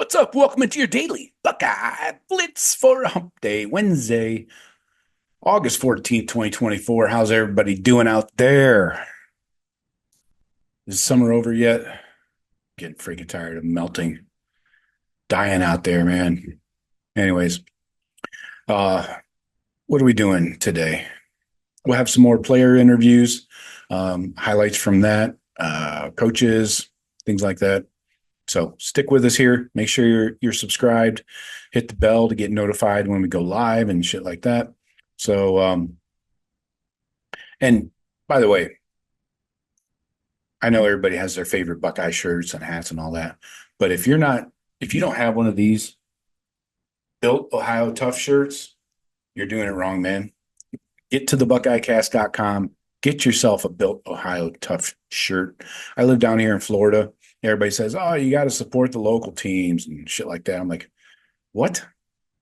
What's up? Welcome into your daily Buckeye Blitz for Hump Day, Wednesday, August 14th, 2024. How's everybody doing out there? Is summer over yet? Getting freaking tired of melting, dying out there, man. Anyways, uh, what are we doing today? We'll have some more player interviews, highlights from that, coaches, things like that. So stick with us here. Make sure you're subscribed. Hit the bell to get notified when we go live and shit like that. So and by the way, I know everybody has their favorite Buckeye shirts and hats and all that, but if you don't have one of these Built Ohio Tough shirts, you're doing it wrong, man. Get to the BuckeyeCast.com. Get yourself a Built Ohio Tough shirt. I live down here in Florida. Everybody says, "Oh, you got to support the local teams and shit like that." I'm like, what?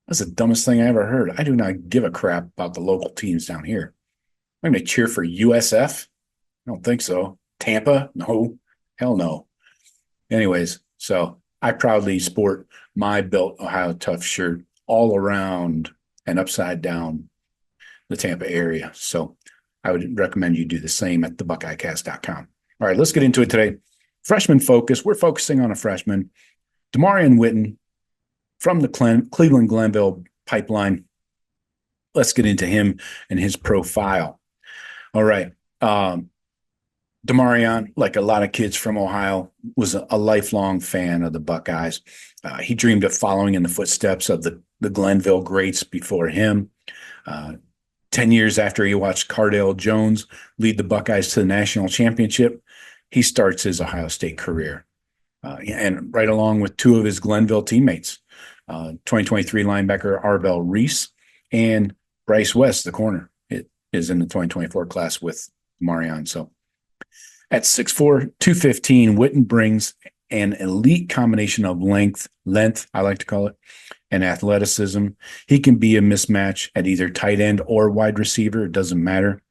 That's the dumbest thing I ever heard. I do not give a crap about the local teams down here. I'm going to cheer for USF? I don't think so. Tampa? No. Hell no. Anyways, so I proudly sport my Built Ohio Tough shirt all around and upside down the Tampa area. So I would recommend you do the same at thebuckeyecast.com. All right, let's get into it today. Freshman focus. We're focusing on a freshman, Damarion Witten from the Cleveland Glenville pipeline. Let's get into him and his profile. All right. Damarion, like a lot of kids from Ohio, was a lifelong fan of the Buckeyes. He dreamed of following in the footsteps of the Glenville greats before him. 10 years after he watched Cardale Jones lead the Buckeyes to the national championship, he starts his Ohio State career. And right along with two of his Glenville teammates, 2023 linebacker Arvell Reese and Bryce West, the corner, it is in the 2024 class with Marion. So at 6'4", 215, Witten brings an elite combination of length, I like to call it, and athleticism. He can be a mismatch at either tight end or wide receiver. It doesn't matter.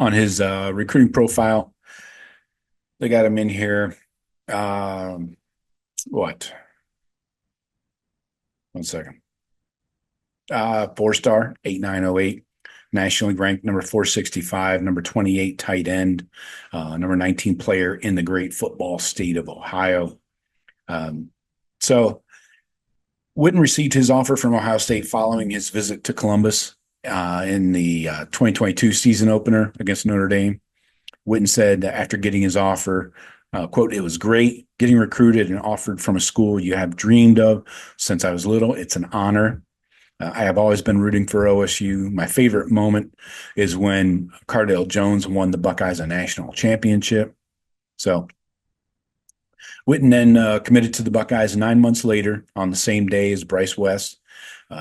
On his recruiting profile, they got him in here. What? 1 second. 4-star, 8908. Nationally ranked number 465, number 28 tight end, number 19 player in the great football state of Ohio. So Witten received his offer from Ohio State following his visit to Columbus in the 2022 season opener against Notre Dame. Witten said that after getting his offer, quote, "It was great getting recruited and offered from a school you have dreamed of since I was little. It's an honor. I have always been rooting for OSU. My favorite moment is when Cardale Jones won the Buckeyes a national championship." So Witten then committed to the Buckeyes 9 months later on the same day as Bryce West.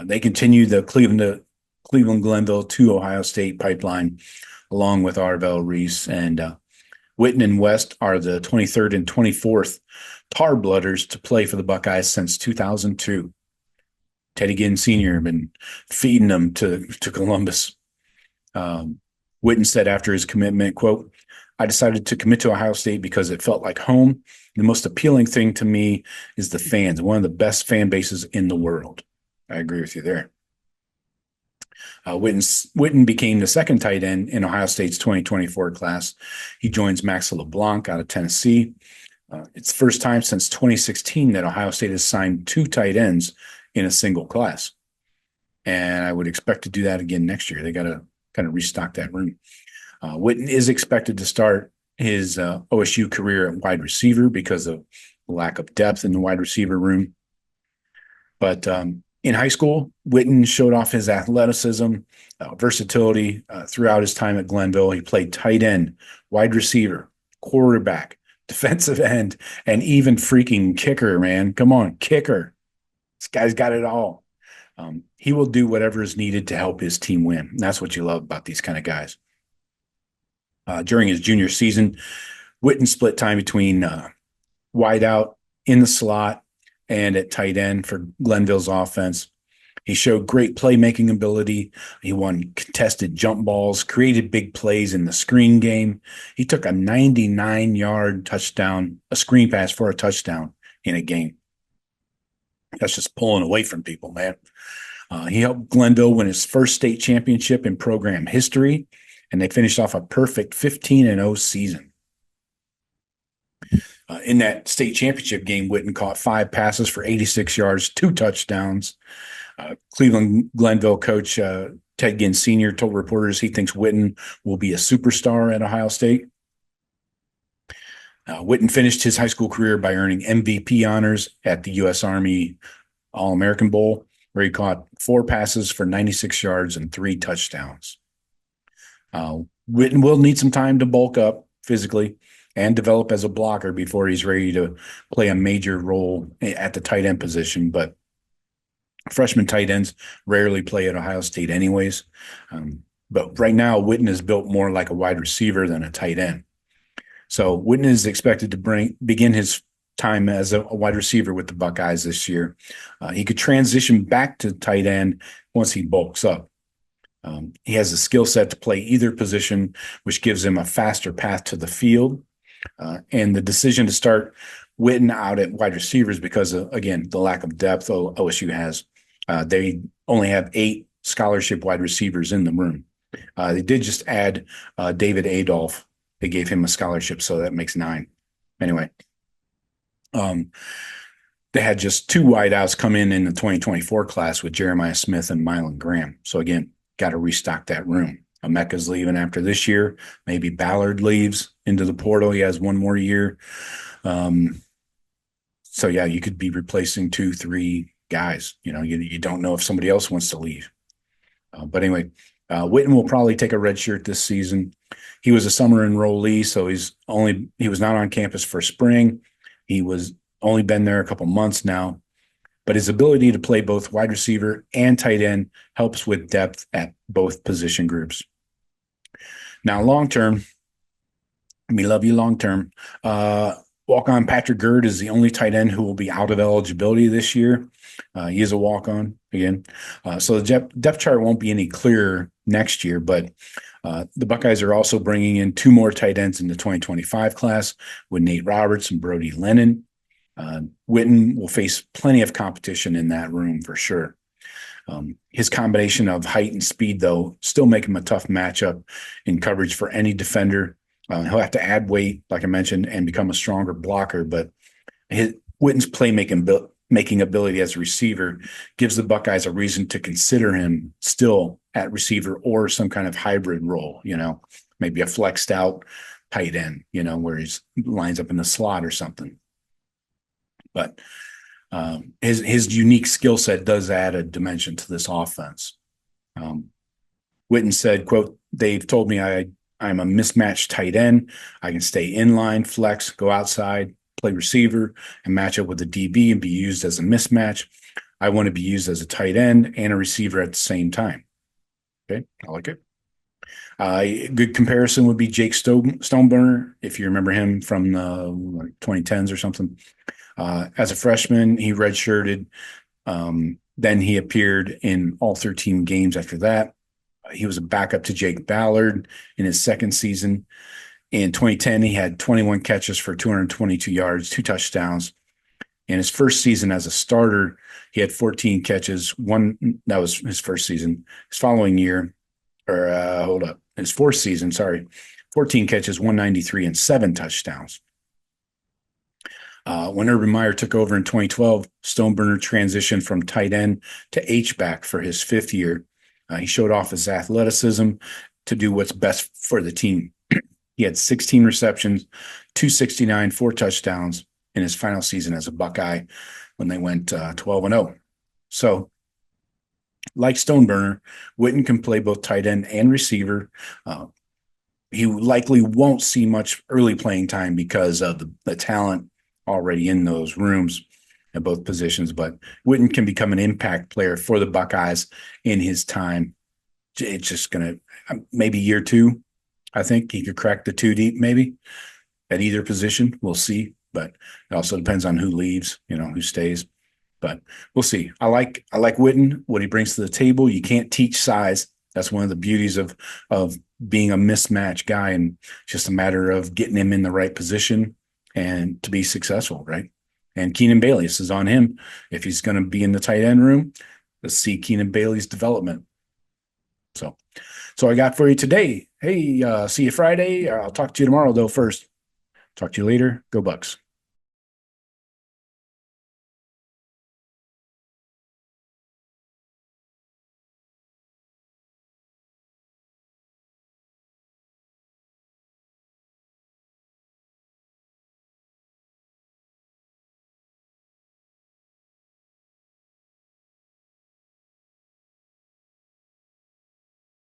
They continue the Cleveland Glenville to Ohio State pipeline along with Arvell Reese. And Witten and West are the 23rd and 24th Tar Blooders to play for the Buckeyes since 2002. Teddy Ginn Sr. had been feeding them to Columbus. Witten said after his commitment, quote, "I decided to commit to Ohio State because it felt like home. The most appealing thing to me is the fans, one of the best fan bases in the world." I agree with you there. Witten became the second tight end in Ohio State's 2024 class. He joins Max LeBlanc out of Tennessee. It's the first time since 2016 that Ohio State has signed two tight ends in a single class. And I would expect to do that again next year. They got to kind of restock that room. Witten is expected to start his OSU career at wide receiver because of lack of depth in the wide receiver room. But in high school, Witten showed off his athleticism, versatility throughout his time at Glenville. He played tight end, wide receiver, quarterback, defensive end, and even freaking kicker, man. Come on, kicker. This guy's got it all. He will do whatever is needed to help his team win. And that's what you love about these kind of guys. During his junior season, Witten split time between wide out, in the slot, and at tight end for Glenville's offense. He showed great playmaking ability. He won contested jump balls, created big plays in the screen game. He took a 99-yard touchdown, a screen pass for a touchdown in a game. That's just pulling away from people, man. He helped Glenville win his first state championship in program history, and they finished off a perfect 15-0 season. In that state championship game, Witten caught 5 passes for 86 yards, 2 touchdowns. Cleveland Glenville coach Ted Ginn Sr. told reporters he thinks Witten will be a superstar at Ohio State. Witten finished his high school career by earning MVP honors at the U.S. Army All-American Bowl, where he caught 4 passes for 96 yards and 3 touchdowns. Witten will need some time to bulk up physically and develop as a blocker before he's ready to play a major role at the tight end position. But freshman tight ends rarely play at Ohio State anyways. But right now, Witten is built more like a wide receiver than a tight end. So Witten is expected to begin his time as a wide receiver with the Buckeyes this year. He could transition back to tight end once he bulks up. He has the skill set to play either position, which gives him a faster path to the field. And the decision to start Witten out at wide receivers because of, again, the lack of depth OSU has. They only have 8 scholarship wide receivers in the room. They did just add David Adolph. They gave him a scholarship, so that makes 9. Anyway, they had just 2 wideouts come in the 2024 class with Jeremiah Smith and Mylan Graham. So again, got to restock that room. Emeka's leaving after this year. Maybe Ballard leaves into the portal. He has 1 more year. So yeah, you could be replacing 2, 3 guys. You don't know if somebody else wants to leave. But anyway, Witten will probably take a red shirt this season. He was a summer enrollee, so he was not on campus for spring. He was only been there a couple months now. But his ability to play both wide receiver and tight end helps with depth at both position groups. Now, long-term, we love you long-term. Walk-on Patrick Gerd is the only tight end who will be out of eligibility this year. He is a walk-on again. So the depth chart won't be any clearer next year, but the Buckeyes are also bringing in 2 more tight ends in the 2025 class with Nate Roberts and Brody Lennon. Witten will face plenty of competition in that room for sure. His combination of height and speed, though, still make him a tough matchup in coverage for any defender. He'll have to add weight, like I mentioned, and become a stronger blocker. But Witten's playmaking ability as a receiver gives the Buckeyes a reason to consider him still at receiver or some kind of hybrid role. Maybe a flexed out tight end. Where he lines up in the slot or something. But his unique skill set does add a dimension to this offense. Witten said, quote, "They've told me I'm a mismatched tight end. I can stay in line, flex, go outside, play receiver, and match up with a DB and be used as a mismatch. I want to be used as a tight end and a receiver at the same time." Okay, I like it. A good comparison would be Jake Stoneburner, if you remember him from the 2010s or something. As a freshman, he redshirted. Then he appeared in all 13 games after that. He was a backup to Jake Ballard in his second season. In 2010, he had 21 catches for 222 yards, 2 touchdowns. In his first season as a starter, he had 14 catches. That was his first season. His following year, his fourth season, 14 catches, 193, and 7 touchdowns. When Urban Meyer took over in 2012, Stoneburner transitioned from tight end to H-back for his 5th year. He showed off his athleticism to do what's best for the team. He had 16 receptions, 269, 4 touchdowns in his final season as a Buckeye when they went 12-0. So, like Stoneburner, Witten can play both tight end and receiver. He likely won't see much early playing time because of the talent already in those rooms at both positions, but Witten can become an impact player for the Buckeyes in his time. It's just going to maybe year 2. I think he could crack the 2 deep maybe at either position. We'll see, but it also depends on who leaves, who stays, but we'll see. I like Witten, what he brings to the table. You can't teach size. That's one of the beauties of being a mismatch guy, and it's just a matter of getting him in the right position and to be successful, right? And Keenan Bailey, this is on him. If he's going to be in the tight end room, let's see Keenan Bailey's development. So I got for you today. Hey, see you Friday. I'll talk to you tomorrow, though, first. Talk to you later. Go Bucks.